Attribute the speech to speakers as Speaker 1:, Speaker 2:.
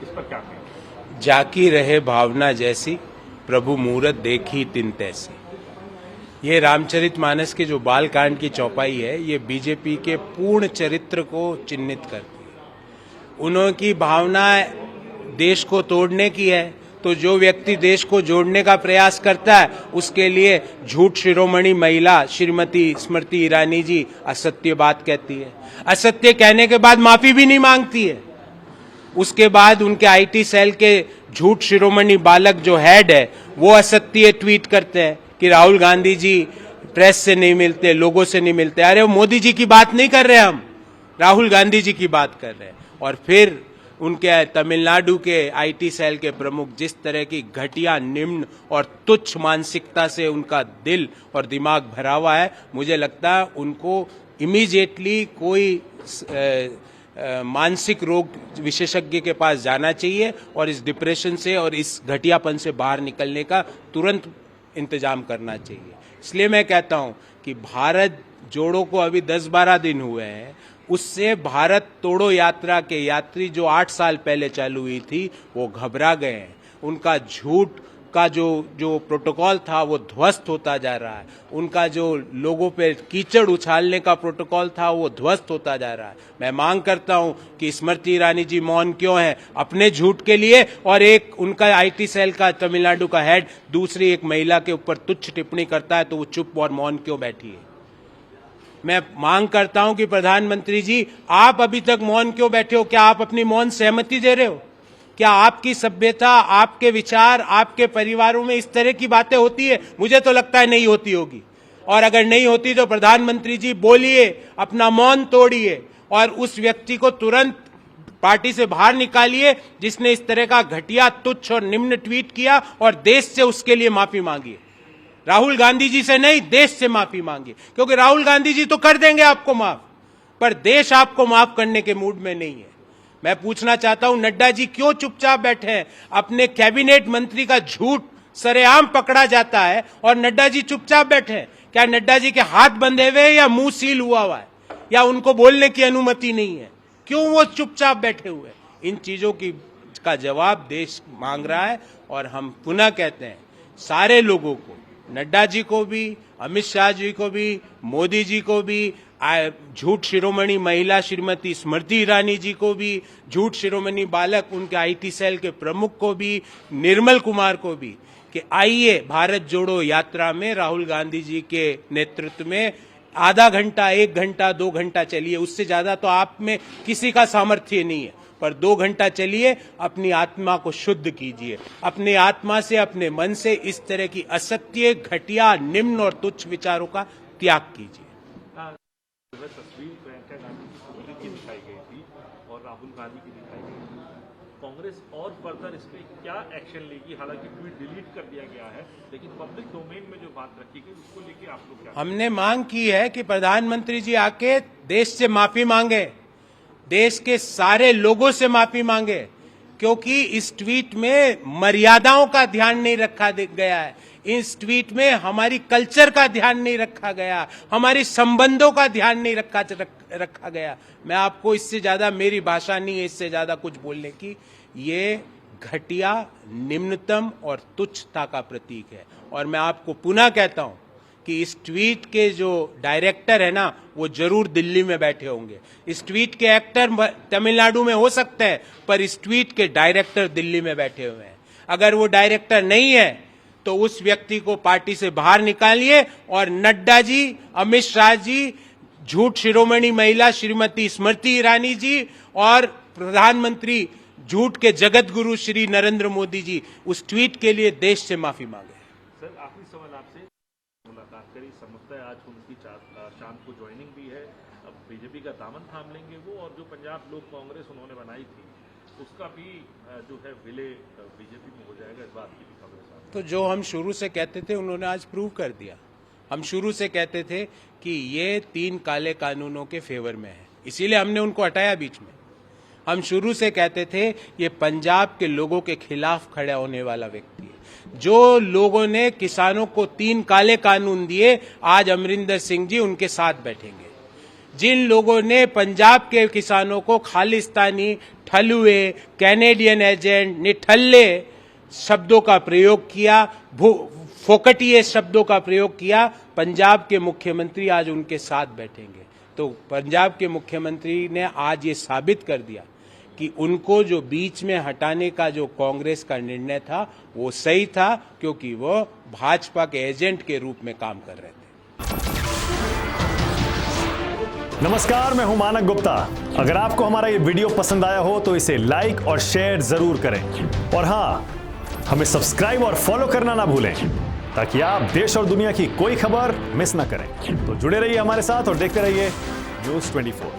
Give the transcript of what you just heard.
Speaker 1: इस पर क्या कहेंगे?
Speaker 2: जाकी रहे भावना जैसी, प्रभु मूरत देखी तिन तैसी। ये रामचरितमानस के जो बाल कांड की चौपाई है, ये बीजेपी के पूर्ण चरित्र को चिन्हित करती है। उन्होंने भावना देश को तोड़ने की है, तो जो व्यक्ति देश को जोड़ने का प्रयास करता है उसके लिए झूठ शिरोमणि महिला श्रीमती स्मृति ईरानी जी असत्य बात कहती है। असत्य कहने के बाद माफी भी नहीं मांगती है। उसके बाद उनके आईटी सेल के झूठ शिरोमणि बालक जो हेड है वो असत्य ट्वीट करते हैं कि राहुल गांधी जी प्रेस से नहीं मिलते, लोगों से नहीं मिलते। अरे वो मोदी जी की बात नहीं कर रहे, हम राहुल गांधी जी की बात कर रहे हैं। और फिर उनके तमिलनाडु के आईटी सेल के प्रमुख जिस तरह की घटिया, निम्न और तुच्छ मानसिकता से उनका दिल और दिमाग भरा हुआ है, मुझे लगता है उनको इमीडिएटली कोई मानसिक रोग विशेषज्ञ के पास जाना चाहिए और इस डिप्रेशन से और इस घटियापन से बाहर निकलने का तुरंत इंतजाम करना चाहिए। इसलिए मैं कहता हूं कि भारत जोड़ो को अभी 10-12 दिन हुए हैं, उससे भारत तोड़ो यात्रा के यात्री जो 8 साल पहले चालू हुई थी वो घबरा गए हैं। उनका झूठ का जो प्रोटोकॉल था वो ध्वस्त होता जा रहा है। उनका जो लोगों पे कीचड़ उछालने का प्रोटोकॉल था वो ध्वस्त होता जा रहा है। मैं मांग करता हूं कि स्मृति ईरानी जी मौन क्यों है अपने झूठ के लिए, और एक उनका आईटी सेल का तमिलनाडु का हेड दूसरी एक महिला के ऊपर तुच्छ टिप्पणी करता है तो वो चुप और मौन क्यों बैठी है। मैं मांग करता हूं कि प्रधानमंत्री जी आप अभी तक मौन क्यों बैठे हो? क्या आप अपनी मौन सहमति दे रहे हो? क्या आपकी सभ्यता, आपके विचार, आपके परिवारों में इस तरह की बातें होती है? मुझे तो लगता है नहीं होती होगी। और अगर नहीं होती तो प्रधानमंत्री जी बोलिए, अपना मौन तोड़िए और उस व्यक्ति को तुरंत पार्टी से बाहर निकालिए जिसने इस तरह का घटिया, तुच्छ और निम्न ट्वीट किया, और देश से उसके लिए माफी मांगिए। राहुल गांधी जी से नहीं, देश से माफी मांगिए, क्योंकि राहुल गांधी जी तो कर देंगे आपको माफ, पर देश आपको माफ करने के मूड में नहीं है। मैं पूछना चाहता हूं, नड्डा जी क्यों चुपचाप बैठे हैं? अपने कैबिनेट मंत्री का झूठ सरेआम पकड़ा जाता है और नड्डा जी चुपचाप बैठे हैं। क्या नड्डा जी के हाथ बंधे हुए हैं या मुंह सील हुआ है या उनको बोलने की अनुमति नहीं है? क्यों वो चुपचाप बैठे हुए? इन चीजों का जवाब देश मांग रहा है। और हम पुनः कहते हैं सारे लोगों को, नड्डा जी को भी, अमित शाह जी को भी, मोदी जी को भी, झूठ शिरोमणि महिला श्रीमती स्मृति ईरानी जी को भी, झूठ शिरोमणि बालक उनके आईटी सेल के प्रमुख को भी, निर्मल कुमार को भी, कि आइए भारत जोड़ो यात्रा में राहुल गांधी जी के नेतृत्व में आधा घंटा, 1 घंटा, 2 घंटा चलिए। उससे ज्यादा तो आप में किसी का सामर्थ्य नहीं है, पर 2 घंटा चलिए, अपनी आत्मा को शुद्ध कीजिए। अपनी आत्मा से, अपने मन से इस तरह की असत्य, घटिया, निम्न और तुच्छ विचारों का त्याग कीजिए।
Speaker 1: तस्वीर प्रियंका गांधी की दिखाई गई थी और राहुल गांधी की दिखाई गई थी। कांग्रेस और फर्दर इस पे क्या एक्शन लेगी? हालांकि ट्वीट डिलीट कर दिया गया है, लेकिन पब्लिक डोमेन में जो बात रखी गई उसको लेके आप लोग क्या?
Speaker 2: हमने मांग की है कि प्रधानमंत्री जी आके देश से माफी मांगे, देश के सारे लोगों से माफी मांगे, क्योंकि इस ट्वीट में मर्यादाओं का ध्यान नहीं रखा गया है। इस ट्वीट में हमारी कल्चर का ध्यान नहीं रखा गया, हमारी संबंधों का ध्यान नहीं रखा गया। मैं आपको इससे ज्यादा, मेरी भाषा नहीं है इससे ज्यादा कुछ बोलने की। ये घटिया, निम्नतम और तुच्छता का प्रतीक है। और मैं आपको पुनः कहता हूं कि इस ट्वीट के जो डायरेक्टर है ना, वो जरूर दिल्ली में बैठे होंगे। इस ट्वीट के एक्टर तमिलनाडु में हो सकते हैं, पर इस ट्वीट के डायरेक्टर दिल्ली में बैठे हुए हैं। अगर वो डायरेक्टर नहीं है तो उस व्यक्ति को पार्टी से बाहर निकालिए और नड्डा जी, अमित शाह जी, झूठ शिरोमणि महिला श्रीमती स्मृति ईरानी जी और प्रधानमंत्री झूठ के जगत गुरु श्री नरेंद्र मोदी जी उस ट्वीट के लिए देश से माफी मांगे।
Speaker 1: सर, आखिरी सवाल आपसे, मुलाकात करी, समझता है आज उनकी शाम को ज्वाइनिंग भी है, अब बीजेपी का दामन थाम लेंगे वो, और जो पंजाब लोक कांग्रेस उन्होंने बनाई थी उसका भी जो है विलय बीजेपी में हो जाएगा, इस बात की भी खबर है।
Speaker 2: तो जो हम शुरू से कहते थे उन्होंने आज प्रूव कर दिया। हम शुरू से कहते थे कि ये 3 काले कानूनों के फेवर में है, इसीलिए हमने उनको हटाया बीच में। हम शुरू से कहते थे ये पंजाब के लोगों के खिलाफ खड़ा होने वाला व्यक्ति है। जो लोगों ने किसानों को 3 काले कानून दिए, आज अमरिंदर सिंह जी उनके साथ बैठेंगे। जिन लोगों ने पंजाब के किसानों को खालिस्तानी, ठलुए, कैनेडियन एजेंट, निठल्ले शब्दों का प्रयोग किया, फोकटिए शब्दों का प्रयोग किया, पंजाब के मुख्यमंत्री आज उनके साथ बैठेंगे। तो पंजाब के मुख्यमंत्री ने आज ये साबित कर दिया कि उनको जो बीच में हटाने का जो कांग्रेस का निर्णय था वो सही था, क्योंकि वो भाजपा के एजेंट के रूप में काम कर रहे थे।
Speaker 3: नमस्कार, मैं हूं मानक गुप्ता। अगर आपको हमारा ये वीडियो पसंद आया हो तो इसे लाइक और शेयर जरूर करें, और हां, हमें सब्सक्राइब और फॉलो करना ना भूलें ताकि आप देश और दुनिया की कोई खबर मिस ना करें। तो जुड़े रहिए हमारे साथ और देखते रहिए News 24।